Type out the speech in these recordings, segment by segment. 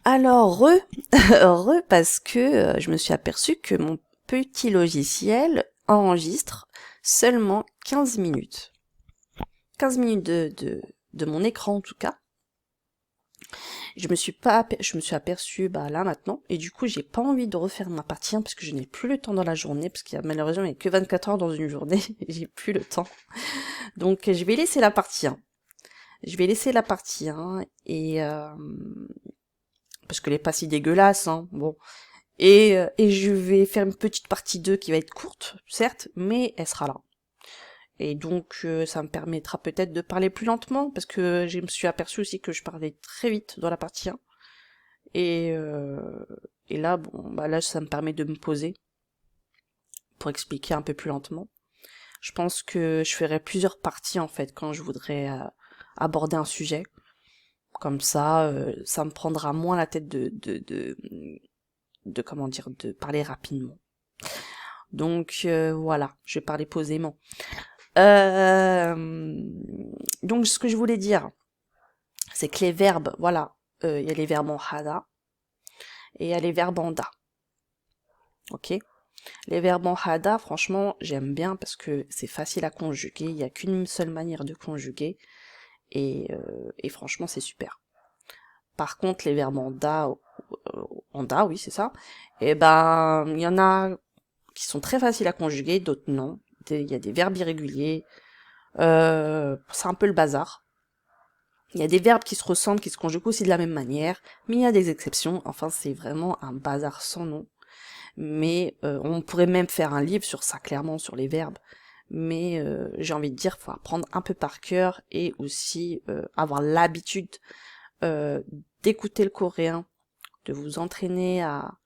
Alors, heureux parce que je me suis aperçue que mon petit logiciel enregistre seulement 15 minutes. 15 minutes de mon écran en tout cas. Je me suis aperçue là maintenant et du coup j'ai pas envie de refaire ma partie 1 parce que je n'ai plus le temps dans la journée parce qu'il y a malheureusement il n'y a que 24 heures dans une journée et j'ai plus le temps. Donc je vais laisser la partie 1. Je vais laisser la partie 1 et parce qu'elle est pas si dégueulasse hein. Bon. Et je vais faire une petite partie 2 qui va être courte, certes, mais elle sera là. Et donc ça me permettra peut-être de parler plus lentement, parce que je me suis aperçue aussi que je parlais très vite dans la partie 1. Et, euh, et là, là ça me permet de me poser pour expliquer un peu plus lentement. Je pense que je ferai plusieurs parties en fait quand je voudrais aborder un sujet. Comme ça me prendra moins la tête de comment dire, de parler rapidement. Donc voilà, je vais parler posément. Euh, donc ce que je voulais dire, c'est que les verbes, voilà, il y a les verbes en hada et il y a les verbes en da. Ok. Les verbes en hada, franchement, j'aime bien parce que c'est facile à conjuguer. Il n'y a qu'une seule manière de conjuguer et franchement, c'est super. Par contre, les verbes en da, oui, c'est ça. Et ben, il y en a qui sont très faciles à conjuguer, d'autres non. Il y a des verbes irréguliers. C'est un peu le bazar. Il y a des verbes qui se ressemblent, qui se conjuguent aussi de la même manière, mais il y a des exceptions. Enfin, c'est vraiment un bazar sans nom. Mais on pourrait même faire un livre sur ça, clairement, sur les verbes. Mais j'ai envie de dire, faut apprendre un peu par cœur et aussi avoir l'habitude euh, d'écouter le coréen, de vous entraîner à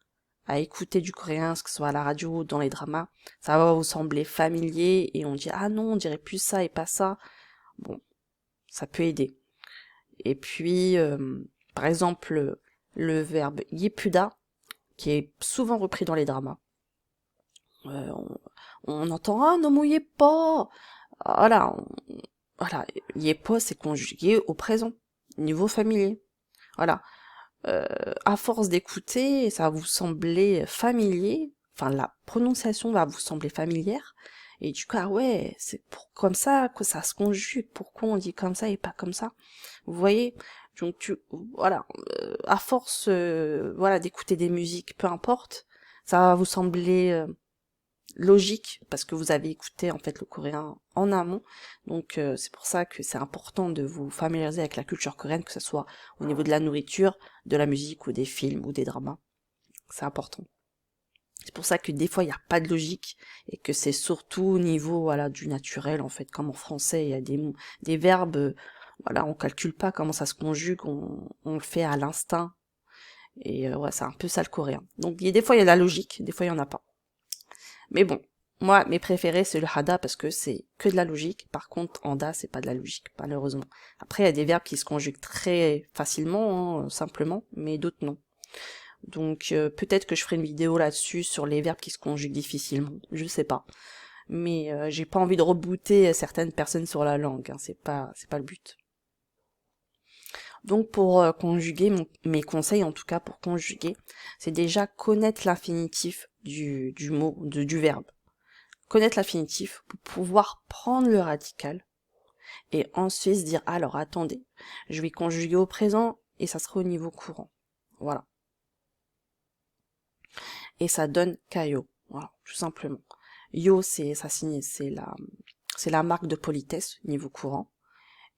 écouter du coréen, que ce soit à la radio ou dans les dramas. Ça va vous sembler familier et on dit ah non, on dirait plus ça et pas ça. Bon, ça peut aider. Et puis, par exemple, le verbe yipuda, qui est souvent repris dans les dramas. Euh, on entend ah non mouillez pas. Voilà, voilà, yepo c'est conjugué au présent, niveau familier. Voilà, à force d'écouter, ça va vous sembler familier. Enfin, la prononciation va vous sembler familière. Et du coup, ah ouais, c'est comme ça que ça se conjugue. Pourquoi on dit comme ça et pas comme ça? Vous voyez? Donc voilà, à force, voilà, d'écouter des musiques, peu importe, ça va vous sembler logique parce que vous avez écouté en fait le coréen en amont. Donc c'est pour ça que c'est important de vous familiariser avec la culture coréenne, que ce soit au niveau de la nourriture, de la musique ou des films ou des dramas. C'est important. C'est pour ça que des fois il n'y a pas de logique et que c'est surtout au niveau voilà du naturel en fait, comme en français il y a des verbes voilà on calcule pas comment ça se conjugue, on le fait à l'instinct et ouais c'est un peu ça le coréen. Donc des fois il y a de la logique, des fois il y en a pas. Mais bon, moi mes préférés c'est le hada parce que c'est que de la logique. Par contre en da c'est pas de la logique malheureusement. Après il y a des verbes qui se conjuguent très facilement, hein, simplement, mais d'autres non. Donc peut-être que je ferai une vidéo là-dessus sur les verbes qui se conjuguent difficilement, je sais pas. Mais j'ai pas envie de rebooter certaines personnes sur la langue, hein, c'est pas le but. Donc pour conjuguer, mes conseils en tout cas pour conjuguer, c'est déjà connaître l'infinitif du mot, du verbe. Connaître l'infinitif pour pouvoir prendre le radical et ensuite se dire alors attendez, je vais conjuguer au présent et ça sera au niveau courant. Voilà. Et ça donne kayo. Voilà, tout simplement. Yo, ça signe, c'est la marque de politesse niveau courant.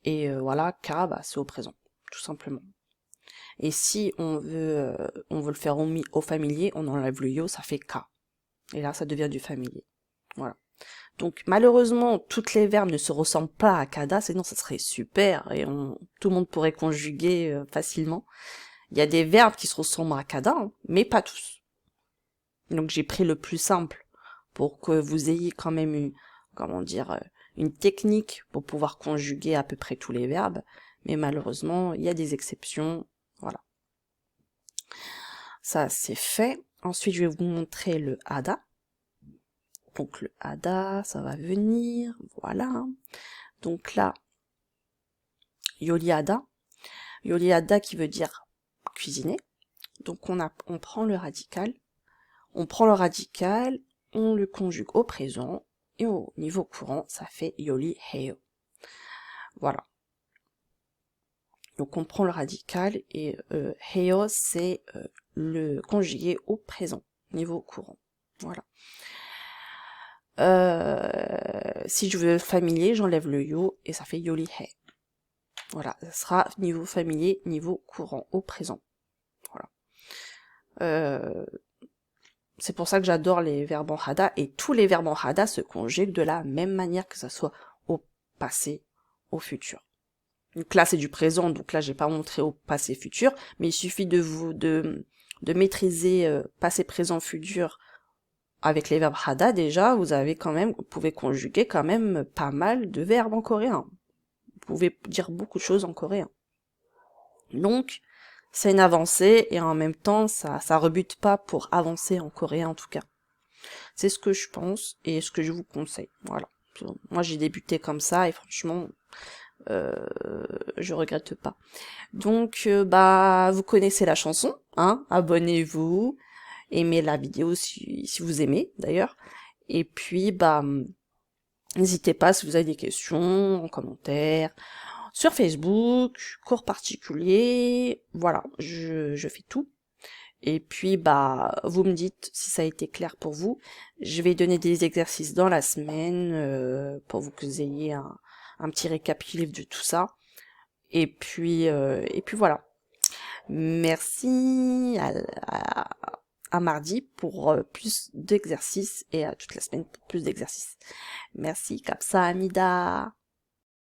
Et voilà, ka, c'est au présent, tout simplement. Et si on veut le faire au familier, on enlève le yo, ça fait ka. Et là, ça devient du familier. Voilà. Donc malheureusement, toutes les verbes ne se ressemblent pas à kada, sinon ça serait super et tout le monde pourrait conjuguer facilement. Il y a des verbes qui se ressemblent à kada, hein, mais pas tous. Donc j'ai pris le plus simple pour que vous ayez quand même comment dire, une technique pour pouvoir conjuguer à peu près tous les verbes. Mais malheureusement, il y a des exceptions. Voilà. Ça, c'est fait. Ensuite, je vais vous montrer le hada. Donc le hada, ça va venir. Voilà. Donc là, yoliada. Yoliada qui veut dire cuisiner. Donc on prend le radical, on le conjugue au présent, et au niveau courant, ça fait yoli heyo. Voilà. Donc on prend le radical, et heyo, c'est le conjugué au présent, niveau courant. Voilà. Si je veux familier, j'enlève le yo, et ça fait yoli he. Voilà, ça sera niveau familier, niveau courant, au présent. Voilà. C'est pour ça que j'adore les verbes en hada, et tous les verbes en hada se conjuguent de la même manière, que ça soit au passé, au futur. Donc là c'est du présent, donc là j'ai pas montré au passé futur, mais il suffit de maîtriser passé, présent, futur avec les verbes hada. Déjà vous pouvez conjuguer quand même pas mal de verbes en coréen. Vous pouvez dire beaucoup de choses en coréen. Donc c'est une avancée, et en même temps ça rebute pas pour avancer en coréen en tout cas. C'est ce que je pense et ce que je vous conseille. Voilà. Moi j'ai débuté comme ça, et franchement je regrette pas. Donc vous connaissez la chanson, hein, abonnez-vous, aimez la vidéo si vous aimez d'ailleurs, et puis n'hésitez pas si vous avez des questions en commentaire, sur Facebook, cours particuliers, voilà, je fais tout. Et puis vous me dites si ça a été clair pour vous. Je vais donner des exercices dans la semaine pour que vous ayez un petit récapitulatif de tout ça. Et puis voilà. Merci à mardi pour plus d'exercices, et à toute la semaine pour plus d'exercices. Merci, Kapsa Amida.